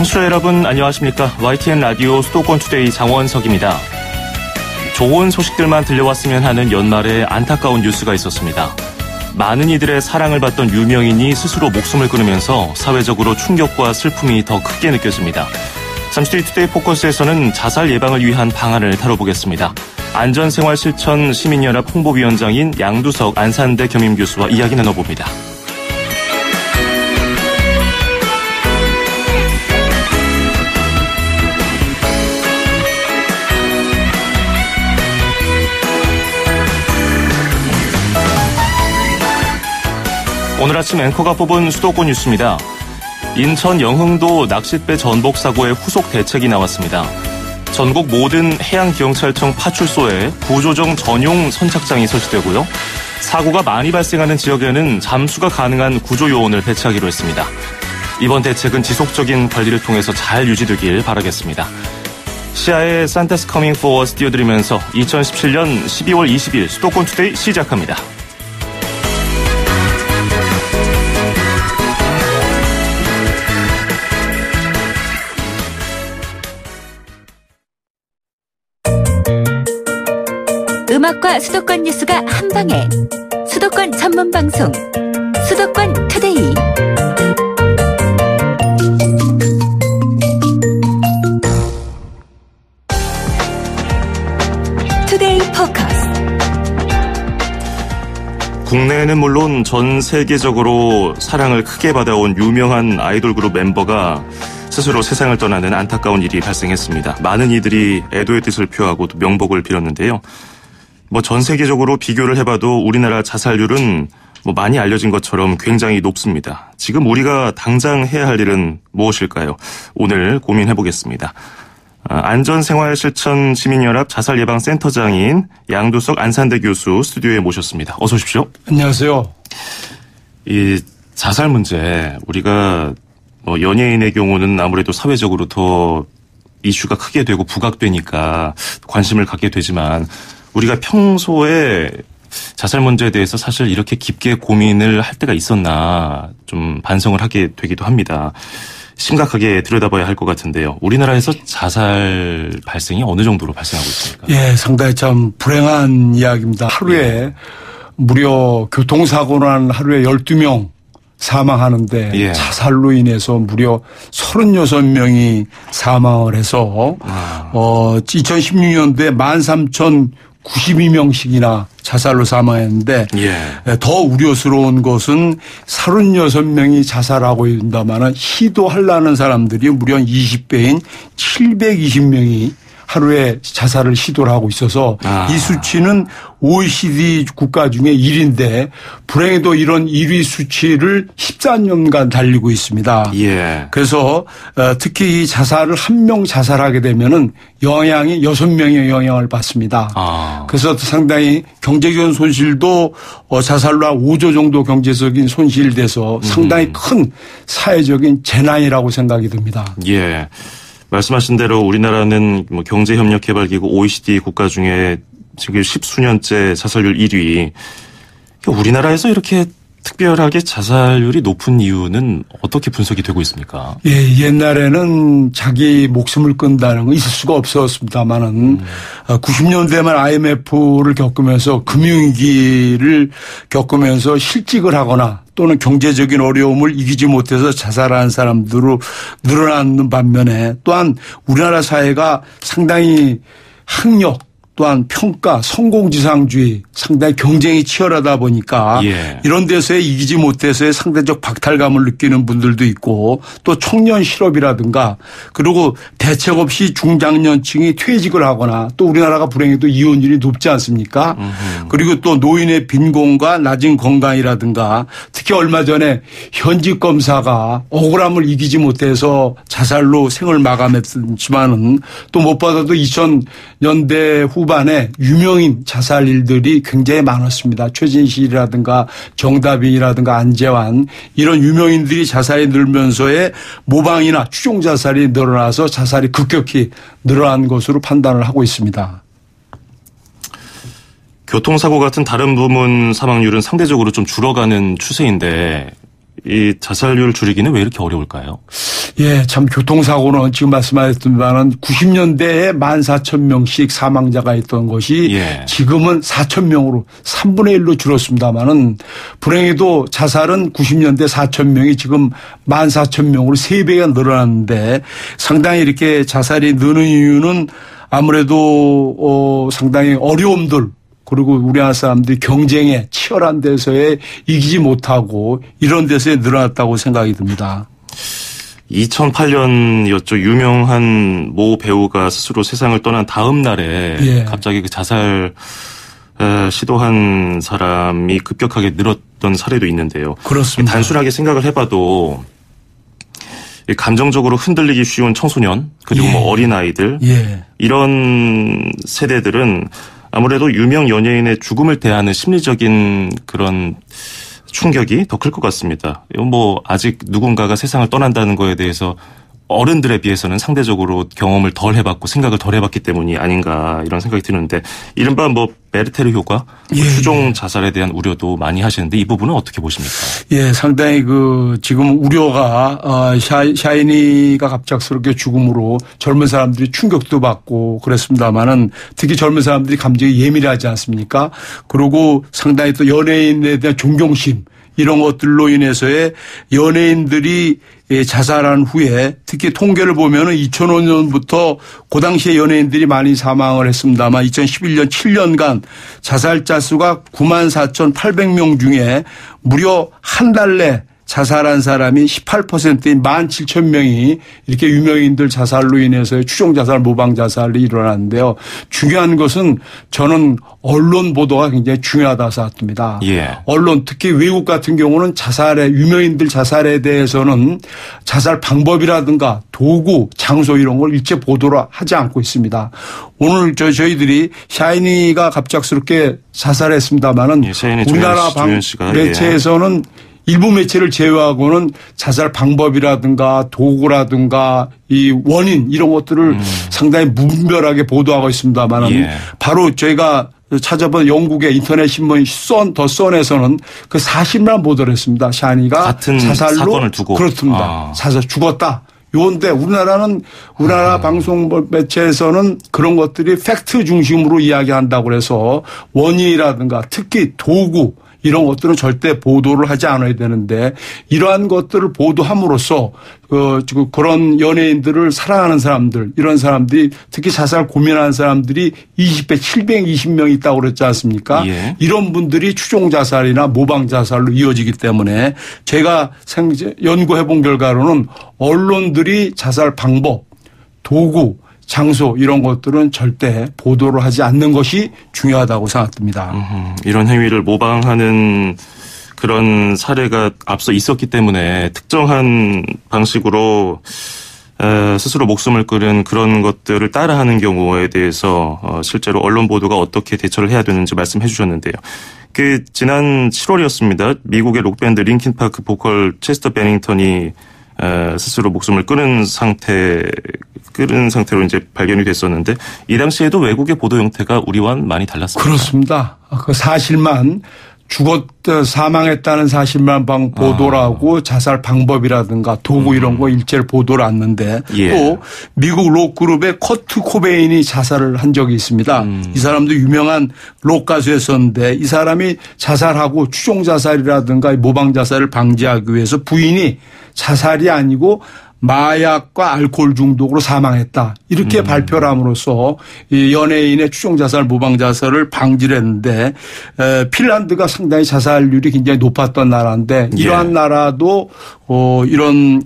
청취자 여러분 안녕하십니까. YTN 라디오 수도권 투데이 장원석입니다. 좋은 소식들만 들려왔으면 하는 연말에 안타까운 뉴스가 있었습니다. 많은 이들의 사랑을 받던 유명인이 스스로 목숨을 끊으면서 사회적으로 충격과 슬픔이 더 크게 느껴집니다. 잠시 뒤 투데이 포커스에서는 자살 예방을 위한 방안을 다뤄보겠습니다. 안전생활실천 시민연합 홍보위원장인 양두석 안산대 겸임교수와 이야기 나눠봅니다. 오늘 아침 앵커가 뽑은 수도권 뉴스입니다. 인천 영흥도 낚싯배 전복 사고의 후속 대책이 나왔습니다. 전국 모든 해양경찰청 파출소에 구조정 전용 선착장이 설치되고요. 사고가 많이 발생하는 지역에는 잠수가 가능한 구조요원을 배치하기로 했습니다. 이번 대책은 지속적인 관리를 통해서 잘 유지되길 바라겠습니다. 시아의 산타's Coming For Us 띄워드리면서 2017년 12월 20일 수도권 투데이 시작합니다. 음악과 수도권 뉴스가 한방에 수도권 전문 방송 수도권 투데이. 투데이 포커스. 국내에는 물론 전 세계적으로 사랑을 크게 받아온 유명한 아이돌 그룹 멤버가 스스로 세상을 떠나는 안타까운 일이 발생했습니다. 많은 이들이 애도의 뜻을 표하고 또 명복을 빌었는데요. 전 세계적으로 비교를 해봐도 우리나라 자살률은 많이 알려진 것처럼 굉장히 높습니다. 지금 우리가 당장 해야 할 일은 무엇일까요? 오늘 고민해보겠습니다. 안전생활실천 시민연합 자살예방센터장인 양두석 안산대 교수 스튜디오에 모셨습니다. 어서 오십시오. 안녕하세요. 이 자살 문제, 우리가 연예인의 경우는 아무래도 사회적으로 더 이슈가 크게 되고 부각되니까 관심을 갖게 되지만 우리가 평소에 자살 문제에 대해서 사실 이렇게 깊게 고민을 할 때가 있었나 좀 반성을 하게 되기도 합니다. 심각하게 들여다봐야 할 것 같은데요. 우리나라에서 자살 발생이 어느 정도로 발생하고 있습니까? 예, 상당히 참 불행한 이야기입니다. 하루에 무려 교통사고로 하루에 12명 사망하는데 자살로 인해서 무려 36명이 사망을 해서 2016년도에 13,092명씩이나 자살로 사망했는데 더 우려스러운 것은 36명이 자살하고 있다면 시도하려는 사람들이 무려 20배인 720명이 하루에 자살을 시도를 하고 있어서 이 수치는 OECD 국가 중에 1위인데 불행히도 이런 1위 수치를 14년간 달리고 있습니다. 그래서 특히 이 자살을 한 명 자살하게 되면은 영향이 6명의 영향을 받습니다. 그래서 상당히 경제적인 손실도 자살로 한 5조 정도 경제적인 손실이 돼서 상당히 큰 사회적인 재난이라고 생각이 듭니다. 말씀하신 대로 우리나라는 경제협력개발기구 OECD 국가 중에 지금 10수년째 자살률 1위. 우리나라에서 이렇게 특별하게 자살률이 높은 이유는 어떻게 분석이 되고 있습니까? 옛날에는 자기 목숨을 끈다는 건 있을 수가 없었습니다만은 90년대만 IMF를 겪으면서 금융위기를 겪으면서 실직을 하거나 또는 경제적인 어려움을 이기지 못해서 자살하는 사람들로 늘어나는 반면에 또한 우리나라 사회가 상당히 학력 또한 평가, 성공지상주의 상당히 경쟁이 치열하다 보니까 이런 데서에 이기지 못해서의 상대적 박탈감을 느끼는 분들도 있고 또 청년 실업이라든가 그리고 대책 없이 중장년층이 퇴직을 하거나 또 우리나라가 불행히도 이혼율이 높지 않습니까? 그리고 또 노인의 빈곤과 낮은 건강이라든가 특히 얼마 전에 현직 검사가 억울함을 이기지 못해서 자살로 생을 마감했지만은 또 무엇보다도 2000년대 후반에 유명인 자살 일들이 굉장히 많았습니다. 최진실이라든가 정다빈이라든가 안재환 이런 유명인들이 자살이 늘면서의 모방이나 추종 자살이 늘어나서 자살이 급격히 늘어난 것으로 판단을 하고 있습니다. 교통사고 같은 다른 부문 사망률은 상대적으로 좀 줄어가는 추세인데 이 자살률 줄이기는 왜 이렇게 어려울까요? 예, 참 교통사고는 지금 말씀하셨지만은 90년대에 14,000명씩 사망자가 있던 것이 예. 지금은 4,000명으로 3분의 1로 줄었습니다만은 불행히도 자살은 90년대 4,000명이 지금 14,000명으로 3배가 늘어났는데 상당히 이렇게 자살이 느는 이유는 아무래도 상당히 어려움들 그리고 우리나라 사람들이 경쟁에 치열한 데서에 이기지 못하고 이런 데서에 늘어났다고 생각이 듭니다. 2008년이었죠. 유명한 모 배우가 스스로 세상을 떠난 다음 날에 예. 갑자기 그 자살 시도한 사람이 급격하게 늘었던 사례도 있는데요. 그렇습니다. 단순하게 생각을 해봐도 감정적으로 흔들리기 쉬운 청소년 그리고 예. 뭐 어린아이들 예. 이런 세대들은 아무래도 유명 연예인의 죽음을 대하는 심리적인 그런 충격이 더 클 것 같습니다. 뭐 아직 누군가가 세상을 떠난다는 거에 대해서 어른들에 비해서는 상대적으로 경험을 덜 해봤고 생각을 덜 해봤기 때문이 아닌가 이런 생각이 드는데 이른바 뭐 베르테르 효과, 예. 추종 자살에 대한 우려도 많이 하시는데 이 부분은 어떻게 보십니까? 예, 상당히 지금 우려가 샤이니가 갑작스럽게 죽음으로 젊은 사람들이 충격도 받고 그랬습니다만은 특히 젊은 사람들이 감정이 예민하지 않습니까? 그리고 상당히 또 연예인에 대한 존경심 이런 것들로 인해서의 연예인들이 자살한 후에 특히 통계를 보면은 2005년부터 그 당시에 연예인들이 많이 사망을 했습니다만 2011년 7년간 자살자 수가 94,800명 중에 무려 한 달 내 자살한 사람이 18%인 17,000명이 이렇게 유명인들 자살로 인해서 추종자살, 모방자살이 일어났는데요. 중요한 것은 저는 언론 보도가 굉장히 중요하다고 생각합니다. 예. 언론 특히 외국 같은 경우는 유명인들 자살에 대해서는 자살 방법이라든가 도구, 장소 이런 걸 일체 보도를 하지 않고 있습니다. 오늘 저희들이 샤이니가 갑작스럽게 자살했습니다마는 예, 샤이니 우리나라 조연 씨가 매체에서는 일부 매체를 제외하고는 자살 방법이라든가 도구라든가 이 원인 이런 것들을 상당히 무분별하게 보도하고 있습니다만 예. 바로 저희가 찾아본 영국의 인터넷 신문 더 선에서는 그 사실만 보도를 했습니다. 샤니가 같은 자살로 사건을 두고 그렇습니다. 자살 죽었다. 요런데 우리나라 방송 매체에서는 그런 것들이 팩트 중심으로 이야기한다고 해서 원인이라든가 특히 도구 이런 것들은 절대 보도를 하지 않아야 되는데 이러한 것들을 보도함으로써 그런 연예인들을 사랑하는 사람들 이런 사람들이 특히 자살 고민하는 사람들이 720명 있다고 그랬지 않습니까? 예. 이런 분들이 추종 자살이나 모방 자살로 이어지기 때문에 제가 연구해 본 결과로는 언론들이 자살 방법, 도구, 장소 이런 것들은 절대 보도를 하지 않는 것이 중요하다고 생각됩니다. 이런 행위를 모방하는 그런 사례가 앞서 있었기 때문에 특정한 방식으로 스스로 목숨을 끊은 그런 것들을 따라하는 경우에 대해서 실제로 언론 보도가 어떻게 대처를 해야 되는지 말씀해 주셨는데요. 지난 7월이었습니다. 미국의 록밴드 링킨 파크 보컬 체스터 베닝턴이 스스로 목숨을 끊은 상태로 이제 발견이 됐었는데 이 당시에도 외국의 보도 형태가 우리와는 많이 달랐습니다. 그렇습니다. 그 사실만 사망했다는 사실만 보도를 하고 자살 방법이라든가 도구 이런 거 일체를 보도를 않는데 예. 또 미국 록 그룹의 커트 코베인이 자살을 한 적이 있습니다. 이 사람도 유명한 록 가수였었는데 이 사람이 자살하고 추종 자살이라든가 모방 자살을 방지하기 위해서 부인이 자살이 아니고 마약과 알코올 중독으로 사망했다. 이렇게 발표를 함으로써 이 연예인의 추종 자살, 모방 자살을 방지를 했는데 핀란드가 상당히 자살률이 굉장히 높았던 나라인데 이러한 예. 나라도 이런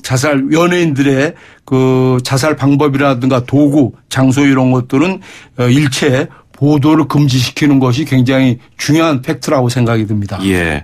연예인들의 그 자살 방법이라든가 도구, 장소 이런 것들은 일체 보도를 금지시키는 것이 굉장히 중요한 팩트라고 생각이 듭니다. 예.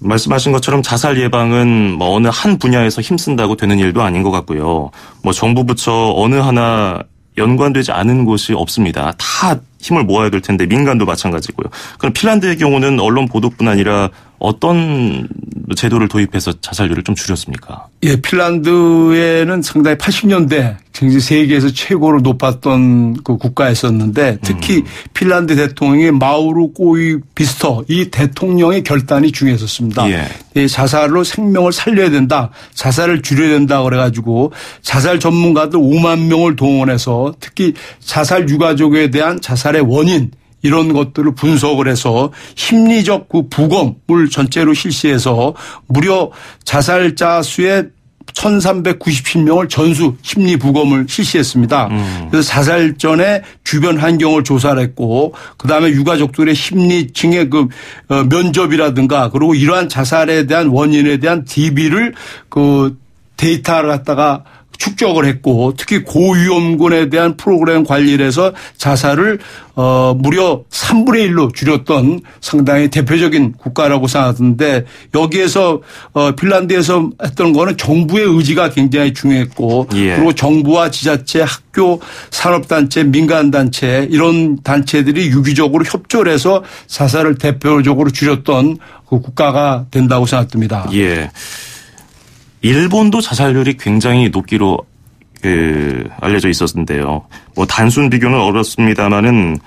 말씀하신 것처럼 자살 예방은 뭐 어느 한 분야에서 힘쓴다고 되는 일도 아닌 것 같고요. 뭐 정부 부처 어느 하나 연관되지 않은 곳이 없습니다. 다 힘을 모아야 될 텐데 민간도 마찬가지고요. 그럼 핀란드의 경우는 언론 보도뿐 아니라 어떤 제도를 도입해서 자살률을 좀 줄였습니까? 예, 핀란드에는 상당히 80년대 세계에서 최고로 높았던 그 국가였었는데 특히 핀란드 대통령의 마우루 코이비스터 이 대통령의 결단이 중요했었습니다. 예. 이 자살로 생명을 살려야 된다. 자살을 줄여야 된다 그래가지고 자살 전문가들 5만 명을 동원해서 특히 자살 유가족에 대한 자살의 원인 이런 것들을 분석을 해서 심리적 그 부검을 전체로 실시해서 무려 자살자 수의 1397명을 전수 심리 부검을 실시했습니다. 그래서 자살 전에 주변 환경을 조사를 했고 그다음에 유가족들의 심리층의 그 면접이라든가 그리고 이러한 자살에 대한 원인에 대한 DB를 그 데이터를 갖다가 축적을 했고 특히 고위험군에 대한 프로그램 관리를 해서 자살을 무려 3분의 1로 줄였던 상당히 대표적인 국가라고 생각하는데 여기에서 핀란드에서 했던 거는 정부의 의지가 굉장히 중요했고 예. 그리고 정부와 지자체, 학교, 산업단체, 민간단체 이런 단체들이 유기적으로 협조를 해서 자살을 대표적으로 줄였던 그 국가가 된다고 생각됩니다. 예. 일본도 자살률이 굉장히 높기로 알려져 있었는데요. 뭐 단순 비교는 어렵습니다만은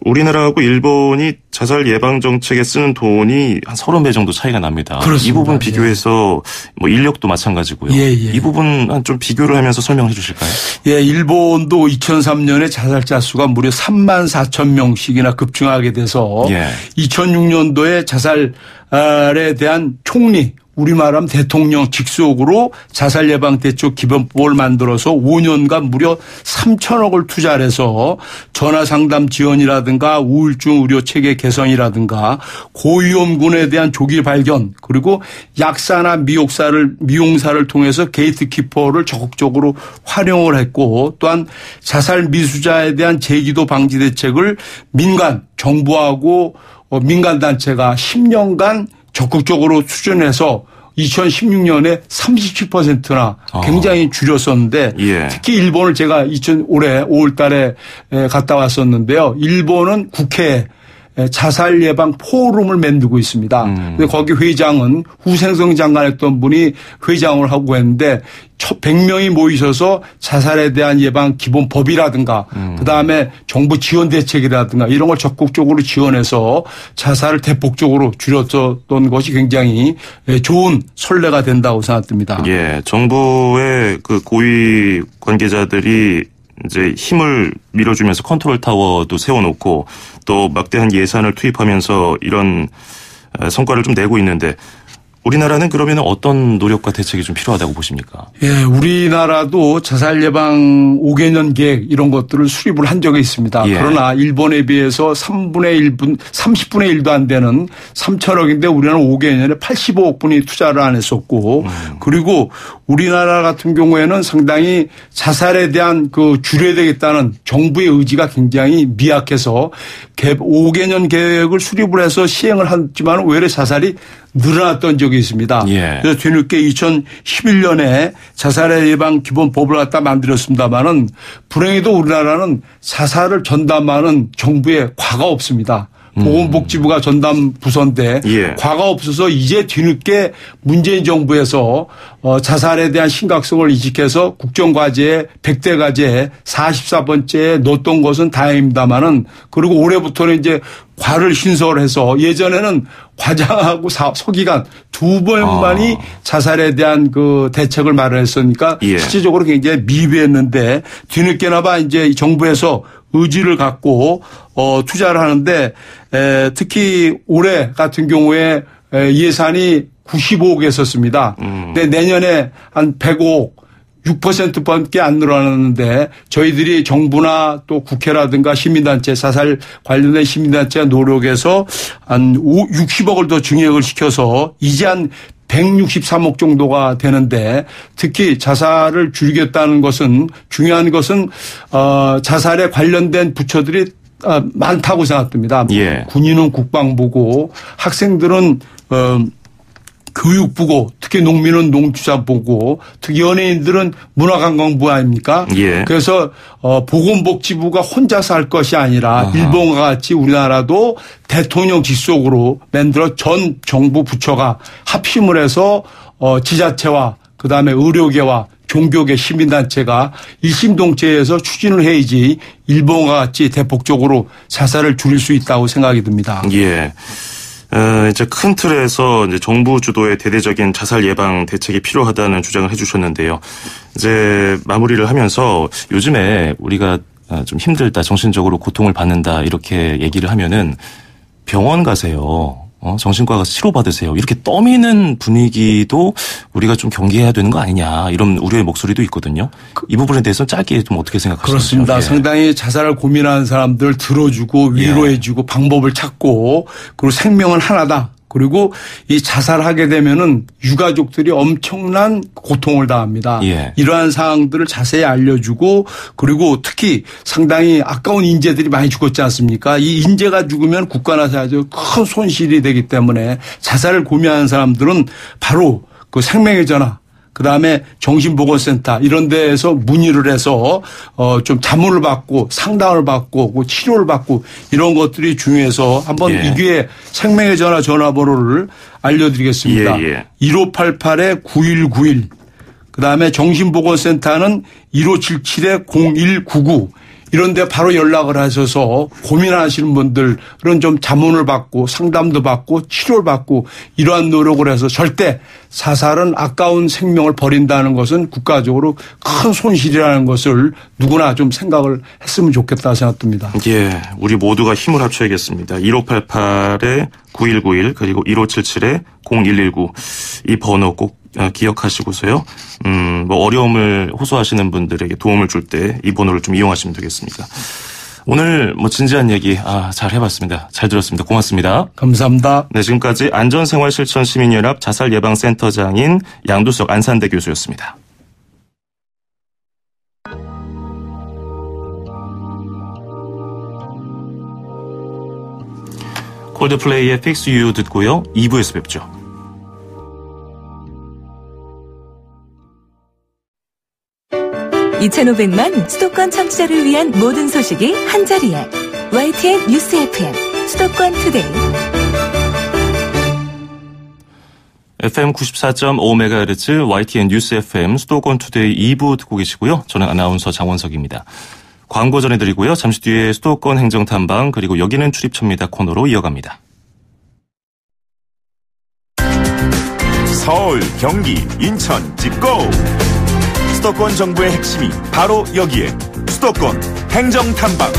우리나라하고 일본이 자살 예방 정책에 쓰는 돈이 한 30배 정도 차이가 납니다. 그렇습니다. 이 부분 비교해서 뭐 인력도 마찬가지고요. 예. 이 부분 좀 비교를 하면서 설명해 주실까요? 예, 일본도 2003년에 자살자 수가 무려 3만 4천 명씩이나 급증하게 돼서 예. 2006년도에 자살에 대한 총리 우리말하면 대통령 직속으로 자살 예방 대책 기본법을 만들어서 5년간 무려 3천억을 투자를 해서 전화 상담 지원이라든가 우울증 의료 체계 개선이라든가 고위험군에 대한 조기 발견 그리고 약사나 미용사를 통해서 게이트키퍼를 적극적으로 활용을 했고 또한 자살 미수자에 대한 재기도 방지 대책을 민간 정부하고 민간단체가 10년간 적극적으로 추진해서 2016년에 37%나 굉장히 줄였었는데 예. 특히 특히 일본을 제가 올해 5월 달에 갔다 왔었는데요. 일본은 국회에 자살 예방 포럼을 만들고 있습니다. 근데 거기 회장은 후생성 장관했던 분이 회장을 하고 했는데 100명이 모이셔서 자살에 대한 예방 기본법이라든가 그다음에 정부 지원 대책이라든가 이런 걸 적극적으로 지원해서 자살을 대폭적으로 줄였던 것이 굉장히 좋은 선례가 된다고 생각됩니다. 예, 정부의 그 고위 관계자들이 이제 힘을 밀어주면서 컨트롤 타워도 세워놓고 또 막대한 예산을 투입하면서 이런 성과를 좀 내고 있는데 우리나라는 그러면 어떤 노력과 대책이 좀 필요하다고 보십니까? 예, 우리나라도 자살 예방 5개년 계획 이런 것들을 수립을 한 적이 있습니다. 예. 그러나 일본에 비해서 30분의 1도 안 되는 3천억인데 우리는 5개년에 85억 분이 투자를 안 했었고 그리고 우리나라 같은 경우에는 상당히 자살에 대한 그 줄여야 되겠다는 정부의 의지가 굉장히 미약해서 5개년 계획을 수립을 해서 시행을 했지만 오히려 자살이 늘어났던 적이 있습니다. 예. 그래서 뒤늦게 2011년에 자살의 예방 기본법을 갖다 만들었습니다마는 불행히도 우리나라는 자살을 전담하는 정부의 과가 없습니다. 보건복지부가 전담 부서인데 예. 과가 없어서 이제 뒤늦게 문재인 정부에서 자살에 대한 심각성을 인식해서 국정과제에 100대 과제에 44번째에 넣었던 것은 다행입니다마는 그리고 올해부터는 이제 과를 신설해서 예전에는 과장하고 서기관 두 번만이 자살에 대한 그 대책을 마련했으니까 예. 실질적으로 굉장히 미비했는데 뒤늦게나마 이제 정부에서 의지를 갖고 투자를 하는데 특히 올해 같은 경우에 예산이 95억이었습니다. 근데 내년에 한 105억 6%밖에 안 늘어났는데 저희들이 정부나 또 국회라든가 시민단체 자살 관련된 시민단체가 노력해서 한 60억을 더 증액을 시켜서 이제 한 163억 정도가 되는데 특히 자살을 줄이겠다는 것은 중요한 것은 자살에 관련된 부처들이 많다고 생각됩니다. 예. 군인은 국방부고 학생들은 교육부고 특히 농민은 농축산부고 특히 연예인들은 문화관광부 아닙니까? 예. 그래서 보건복지부가 혼자서 할 것이 아니라 일본과 같이 우리나라도 대통령 직속으로 만들어 전 정부 부처가 합심을 해서 지자체와 그다음에 의료계와 종교계 시민단체가 일심동체에서 추진을 해야지 일본과 같이 대폭적으로 자살을 줄일 수 있다고 생각이 듭니다. 예. 이제 큰 틀에서 이제 정부 주도의 대대적인 자살 예방 대책이 필요하다는 주장을 해주셨는데요. 이제 마무리를 하면서 요즘에 우리가 좀 힘들다, 정신적으로 고통을 받는다 이렇게 얘기를 하면은 병원 가세요. 정신과 가서 치료받으세요. 이렇게 떠미는 분위기도 우리가 좀 경계해야 되는 거 아니냐 이런 우려의 목소리도 있거든요. 이 부분에 대해서는 짧게 좀 어떻게 생각하시나요? 그렇습니다. 예. 상당히 자살을 고민하는 사람들 들어주고 위로해주고 방법을 찾고 그리고 생명은 하나다. 그리고 이 자살하게 되면은 유가족들이 엄청난 고통을 당합니다. 예. 이러한 사항들을 자세히 알려주고 그리고 특히 상당히 아까운 인재들이 많이 죽었지 않습니까? 이 인재가 죽으면 국가나 사회적 큰 손실이 되기 때문에 자살을 고민하는 사람들은 바로 그 생명의 전화 그다음에 정신보건센터 이런 데에서 문의를 해서 좀 자문을 받고 상담을 받고 치료를 받고 이런 것들이 중요해서 한번 이 기회에 생명의 전화 전화번호를 알려드리겠습니다. 1588-9191 그다음에 정신보건센터는 1577-0199 이런 데 바로 연락을 하셔서 고민하시는 분들은 좀 자문을 받고 상담도 받고 치료를 받고 이러한 노력을 해서 절대 자살은 아까운 생명을 버린다는 것은 국가적으로 큰 손실이라는 것을 누구나 좀 생각을 했으면 좋겠다 생각됩니다. 예, 우리 모두가 힘을 합쳐야겠습니다. 1588-9191 그리고 1577-0119 이 번호 꼭 기억하시고서요. 뭐 어려움을 호소하시는 분들에게 도움을 줄 때 이 번호를 좀 이용하시면 되겠습니다. 오늘 뭐 진지한 얘기 잘 해봤습니다. 잘 들었습니다. 고맙습니다. 감사합니다. 네, 지금까지 안전생활실천시민연합 자살예방센터장인 양두석 안산대 교수였습니다. 콜드플레이의 Fix You 듣고요. 2부에서 뵙죠. (2500만) 수도권 청취자를 위한 모든 소식이 한자리에 YTN 뉴스 FM 수도권 투데이 FM 94.5MHz YTN 뉴스 FM 수도권 투데이 2부 듣고 계시고요. 저는 아나운서 장원석입니다. 광고 전해드리고요. 잠시 뒤에 수도권 행정탐방 그리고 여기는 출입처입니다 코너로 이어갑니다. 서울, 경기, 인천, 집고! 수도권 정부의 핵심이 바로 여기에 수도권 행정탐방.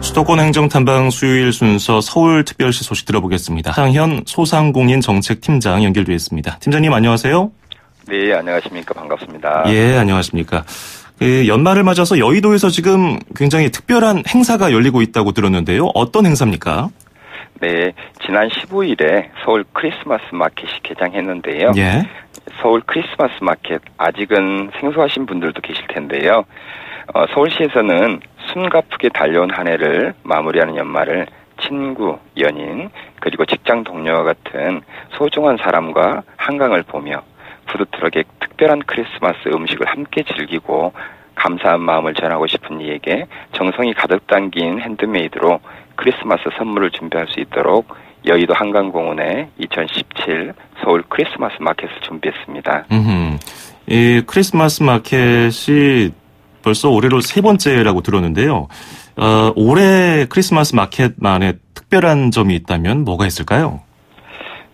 수도권 행정탐방 수요일 순서 서울특별시 소식 들어보겠습니다. 하상현 소상공인정책팀장 연결되어 있습니다. 팀장님 안녕하세요. 네, 안녕하십니까. 반갑습니다. 예, 안녕하십니까. 연말을 맞아서 여의도에서 지금 굉장히 특별한 행사가 열리고 있다고 들었는데요. 어떤 행사입니까? 네, 지난 15일에 서울 크리스마스 마켓이 개장했는데요. 예. 서울 크리스마스 마켓 아직은 생소하신 분들도 계실 텐데요. 서울시에서는 숨가쁘게 달려온 한 해를 마무리하는 연말을 친구, 연인, 그리고 직장 동료와 같은 소중한 사람과 한강을 보며 푸드트럭의 특별한 크리스마스 음식을 함께 즐기고 감사한 마음을 전하고 싶은 이에게 정성이 가득 담긴 핸드메이드로 크리스마스 선물을 준비할 수 있도록 여의도 한강공원에 2017 서울 크리스마스 마켓을 준비했습니다. 이 크리스마스 마켓이 벌써 올해로 세 번째라고 들었는데요. 올해 크리스마스 마켓만의 특별한 점이 있다면 뭐가 있을까요?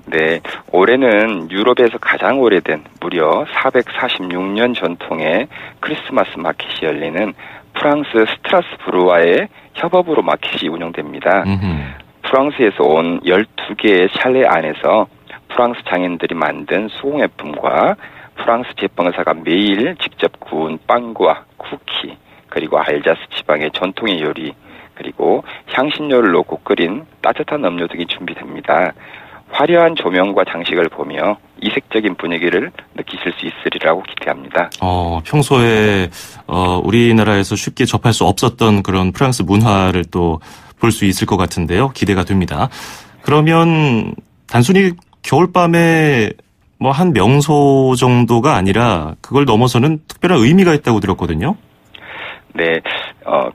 네, 올해는 유럽에서 가장 오래된 무려 446년 전통의 크리스마스 마켓이 열리는 프랑스 스트라스부르와의 협업으로 마켓이 운영됩니다. 프랑스에서 온 12개의 샬레 안에서 프랑스 장인들이 만든 수공예품과 프랑스 제빵사가 매일 직접 구운 빵과 쿠키, 그리고 알자스 지방의 전통의 요리, 그리고 향신료를 넣고 끓인 따뜻한 음료 등이 준비됩니다. 화려한 조명과 장식을 보며 이색적인 분위기를 느끼실 수 있으리라고 기대합니다. 평소에 우리나라에서 쉽게 접할 수 없었던 그런 프랑스 문화를 또 볼 수 있을 것 같은데요. 기대가 됩니다. 그러면 단순히 겨울밤에 뭐 한 명소 정도가 아니라 그걸 넘어서는 특별한 의미가 있다고 들었거든요. 네,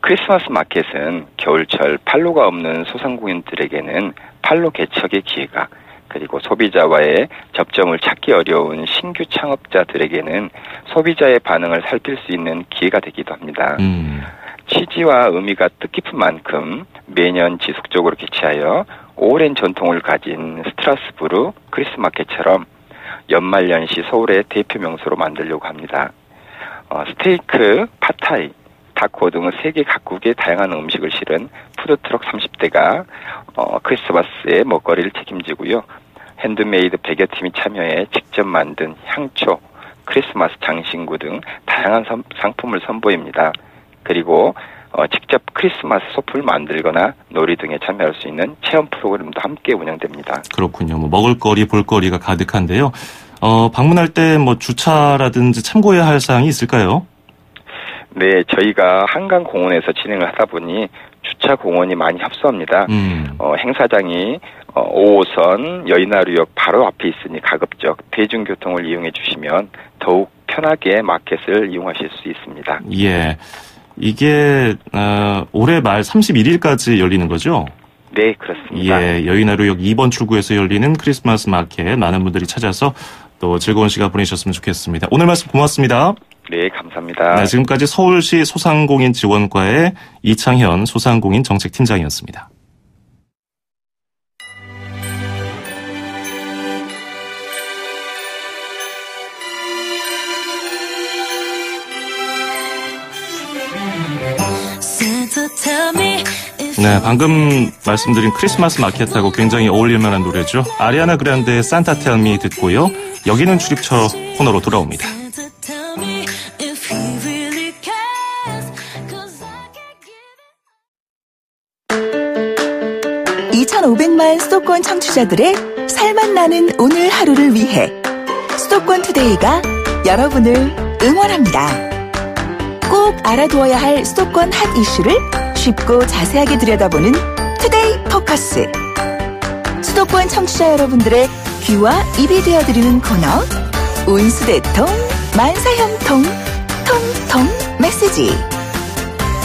크리스마스 마켓은 겨울철 팔로가 없는 소상공인들에게는 팔로 개척의 기회가, 그리고 소비자와의 접점을 찾기 어려운 신규 창업자들에게는 소비자의 반응을 살필 수 있는 기회가 되기도 합니다. 취지와 의미가 뜻깊은 만큼 매년 지속적으로 개최하여 오랜 전통을 가진 스트라스부르 크리스마켓처럼 연말연시 서울의 대표 명소로 만들려고 합니다. 스테이크, 팟타이, 타코 등 세계 각국의 다양한 음식을 실은 푸드트럭 30대가 크리스마스의 먹거리를 책임지고요. 핸드메이드 백여팀이 참여해 직접 만든 향초, 크리스마스 장신구 등 다양한 상품을 선보입니다. 그리고 직접 크리스마스 소품을 만들거나 놀이 등에 참여할 수 있는 체험 프로그램도 함께 운영됩니다. 그렇군요. 뭐 먹을거리, 볼거리가 가득한데요. 방문할 때 뭐 주차라든지 참고해야 할 사항이 있을까요? 네, 저희가 한강공원에서 진행을 하다 보니 주차 공원이 많이 협소합니다. 행사장이 5호선 여의나루역 바로 앞에 있으니 가급적 대중교통을 이용해 주시면 더욱 편하게 마켓을 이용하실 수 있습니다. 예, 이게 올해 말 31일까지 열리는 거죠? 네, 그렇습니다. 예, 여의나루역 2번 출구에서 열리는 크리스마스 마켓 많은 분들이 찾아서 또 즐거운 시간 보내셨으면 좋겠습니다. 오늘 말씀 고맙습니다. 네, 감사합니다. 네, 지금까지 서울시 소상공인 지원과의 이창현 소상공인 정책팀장이었습니다. 네, 방금 말씀드린 크리스마스 마켓하고 굉장히 어울릴 만한 노래죠. 아리아나 그란데의 산타 텔 미 듣고요. 여기는 출입처 코너로 돌아옵니다. 2,500만 수도권 청취자들의 살맛 나는 오늘 하루를 위해 수도권 투데이가 여러분을 응원합니다. 꼭 알아두어야 할 수도권 핫 이슈를 쉽고 자세하게 들여다보는 투데이 포커스. 수도권 청취자 여러분들의 귀와 입이 되어드리는 코너 운수대통 만사형통 통통 메시지.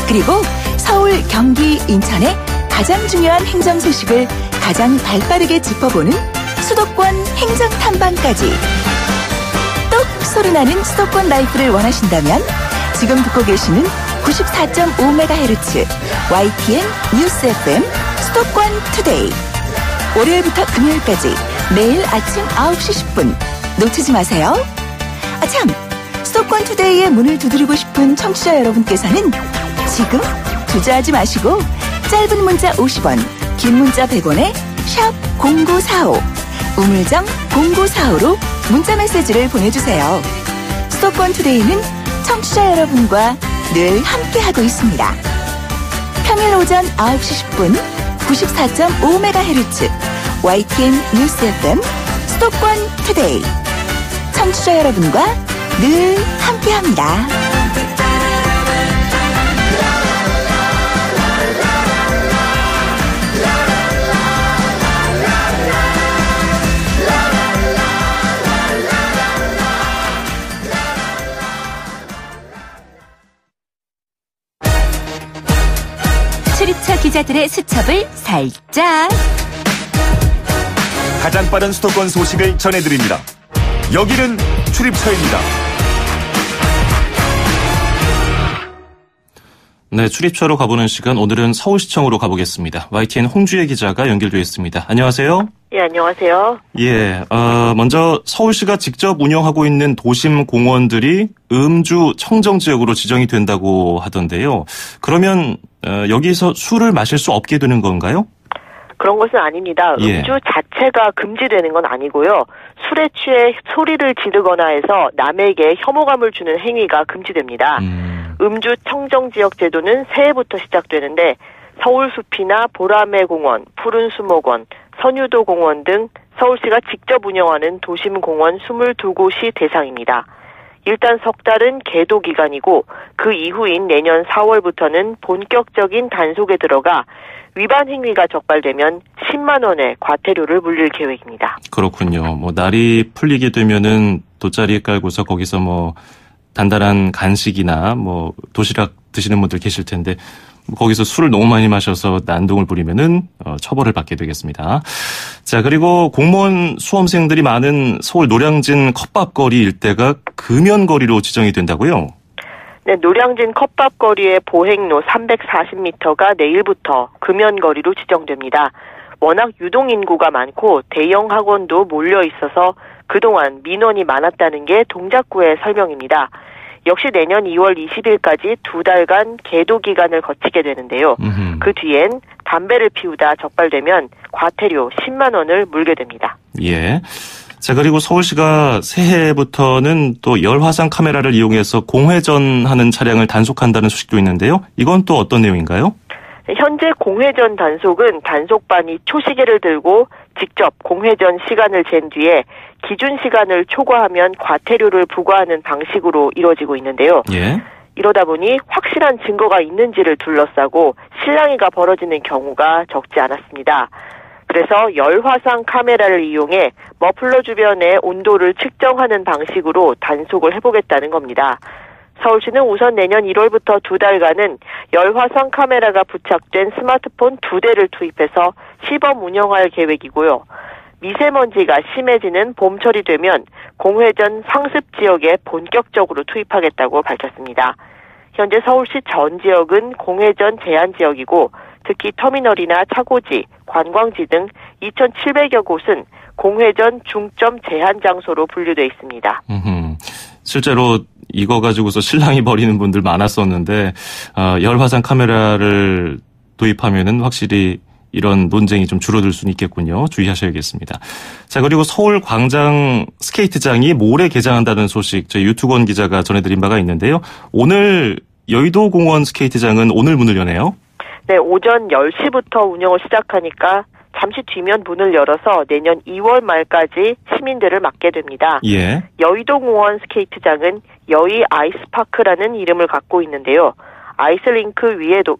그리고 서울, 경기, 인천의 가장 중요한 행정 소식을 가장 발빠르게 짚어보는 수도권 행정 탐방까지. 똑 소리나는 수도권 라이프를 원하신다면 지금 듣고 계시는 94.5MHz YTN 뉴스 FM 수도권 투데이. 월요일부터 금요일까지 매일 아침 9시 10분 놓치지 마세요. 참, 수도권 투데이의 문을 두드리고 싶은 청취자 여러분께서는 지금 주저하지 마시고 짧은 문자 50원, 긴 문자 100원에 샵 0945, 우물정 0945로 문자 메시지를 보내주세요. 수도권 투데이는 청취자 여러분과 늘 함께하고 있습니다. 평일 오전 9시 10분 94.5MHz YTN 뉴스 FM 수도권 투데이. 청취자 여러분과 늘 함께합니다. 출입처 기자들의 수첩을 살짝. 가장 빠른 수도권 소식을 전해드립니다. 여기는 출입처입니다. 네, 출입처로 가보는 시간, 오늘은 서울시청으로 가보겠습니다. YTN 홍주혜 기자가 연결되어 있습니다. 안녕하세요. 예, 안녕하세요. 예, 먼저 서울시가 직접 운영하고 있는 도심 공원들이 음주 청정지역으로 지정이 된다고 하던데요. 그러면 여기서 술을 마실 수 없게 되는 건가요? 그런 것은 아닙니다. 예. 음주 자체가 금지되는 건 아니고요. 술에 취해 소리를 지르거나 해서 남에게 혐오감을 주는 행위가 금지됩니다. 음주 청정지역 제도는 새해부터 시작되는데 서울숲이나 보라매 공원, 푸른 수목원, 선유도 공원 등 서울시가 직접 운영하는 도심공원 22곳이 대상입니다. 일단 석 달은 계도 기간이고 그 이후인 내년 4월부터는 본격적인 단속에 들어가 위반 행위가 적발되면 10만 원의 과태료를 물릴 계획입니다. 그렇군요. 뭐 날이 풀리게 되면은 돗자리 깔고서 거기서 뭐 단단한 간식이나 뭐 도시락 드시는 분들 계실 텐데 거기서 술을 너무 많이 마셔서 난동을 부리면은 처벌을 받게 되겠습니다. 자, 그리고 공무원 수험생들이 많은 서울 노량진 컵밥거리 일대가 금연거리로 지정이 된다고요? 네, 노량진 컵밥거리의 보행로 340m가 내일부터 금연거리로 지정됩니다. 워낙 유동인구가 많고 대형 학원도 몰려 있어서 그동안 민원이 많았다는 게 동작구의 설명입니다. 역시 내년 2월 20일까지 2달간 계도 기간을 거치게 되는데요. 그 뒤엔 담배를 피우다 적발되면 과태료 10만 원을 물게 됩니다. 예. 자, 그리고 서울시가 새해부터는 또 열화상 카메라를 이용해서 공회전하는 차량을 단속한다는 소식도 있는데요. 이건 또 어떤 내용인가요? 현재 공회전 단속은 단속반이 초시계를 들고 직접 공회전 시간을 잰 뒤에 기준 시간을 초과하면 과태료를 부과하는 방식으로 이루어지고 있는데요. 예. 이러다 보니 확실한 증거가 있는지를 둘러싸고 실랑이가 벌어지는 경우가 적지 않았습니다. 그래서 열화상 카메라를 이용해 머플러 주변의 온도를 측정하는 방식으로 단속을 해보겠다는 겁니다. 서울시는 우선 내년 1월부터 2달간은 열화상 카메라가 부착된 스마트폰 2대를 투입해서 시범 운영할 계획이고요. 미세먼지가 심해지는 봄철이 되면 공회전 상습 지역에 본격적으로 투입하겠다고 밝혔습니다. 현재 서울시 전 지역은 공회전 제한 지역이고 특히 터미널이나 차고지, 관광지 등 2,700여 곳은 공회전 중점 제한 장소로 분류돼 있습니다. 실제로 이거 가지고서 실랑이 벌이는 분들 많았었는데 열화상 카메라를 도입하면은 확실히 이런 논쟁이 좀 줄어들 수는 있겠군요. 주의하셔야겠습니다. 자, 그리고 서울 광장 스케이트장이 모레 개장한다는 소식 저희 유튜건 기자가 전해드린 바가 있는데요. 오늘 여의도공원 스케이트장은 오늘 문을 여네요. 네, 오전 10시부터 운영을 시작하니까 잠시 뒤면 문을 열어서 내년 2월 말까지 시민들을 맞게 됩니다. 예. 여의도공원 스케이트장은 여의 아이스파크라는 이름을 갖고 있는데요. 아이스링크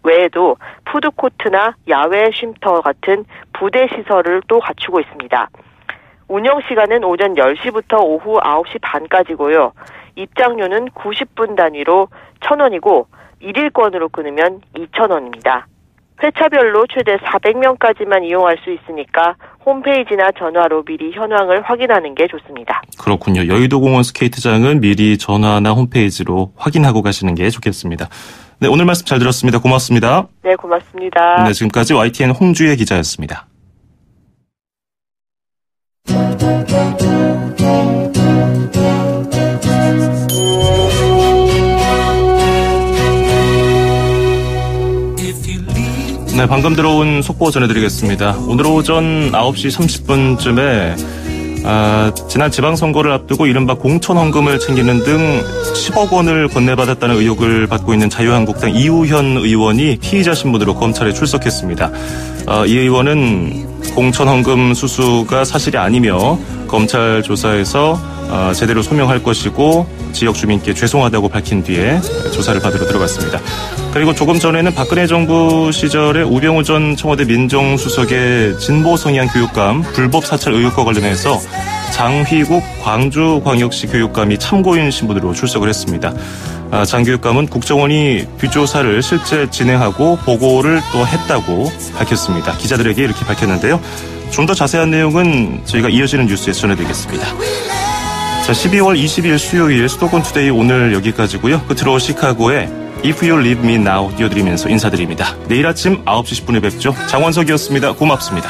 외에도 푸드코트나 야외 쉼터 같은 부대 시설을 또 갖추고 있습니다. 운영 시간은 오전 10시부터 오후 9시 반까지고요. 입장료는 90분 단위로 1,000원이고 1일권으로 끊으면 2,000원입니다. 회차별로 최대 400명까지만 이용할 수 있으니까 홈페이지나 전화로 미리 현황을 확인하는 게 좋습니다. 그렇군요. 여의도공원 스케이트장은 미리 전화나 홈페이지로 확인하고 가시는 게 좋겠습니다. 네, 오늘 말씀 잘 들었습니다. 고맙습니다. 네, 고맙습니다. 네, 지금까지 YTN 홍주혜 기자였습니다. 네, 방금 들어온 속보 전해드리겠습니다. 오늘 오전 9시 30분쯤에 지난 지방선거를 앞두고 이른바 공천헌금을 챙기는 등 10억 원을 건네받았다는 의혹을 받고 있는 자유한국당 이우현 의원이 피의자 신분으로 검찰에 출석했습니다. 이 의원은 공천헌금 수수가 사실이 아니며 검찰 조사에서 제대로 소명할 것이고 지역 주민께 죄송하다고 밝힌 뒤에 조사를 받으러 들어갔습니다. 그리고 조금 전에는 박근혜 정부 시절에 우병우 전 청와대 민정수석의 진보 성향 교육감 불법 사찰 의혹과 관련해서 장휘국 광주광역시 교육감이 참고인 신분으로 출석을 했습니다. 장 교육감은 국정원이 뒷조사를 실제 진행하고 보고를 또 했다고 밝혔습니다. 기자들에게 이렇게 밝혔는데요. 좀 더 자세한 내용은 저희가 이어지는 뉴스에서 전해드리겠습니다. 자, 12월 20일 수요일 수도권 투데이 오늘 여기까지고요. 끝으로 시카고의 If You Leave Me Now 띄워드리면서 인사드립니다. 내일 아침 9시 10분에 뵙죠. 장원석이었습니다. 고맙습니다.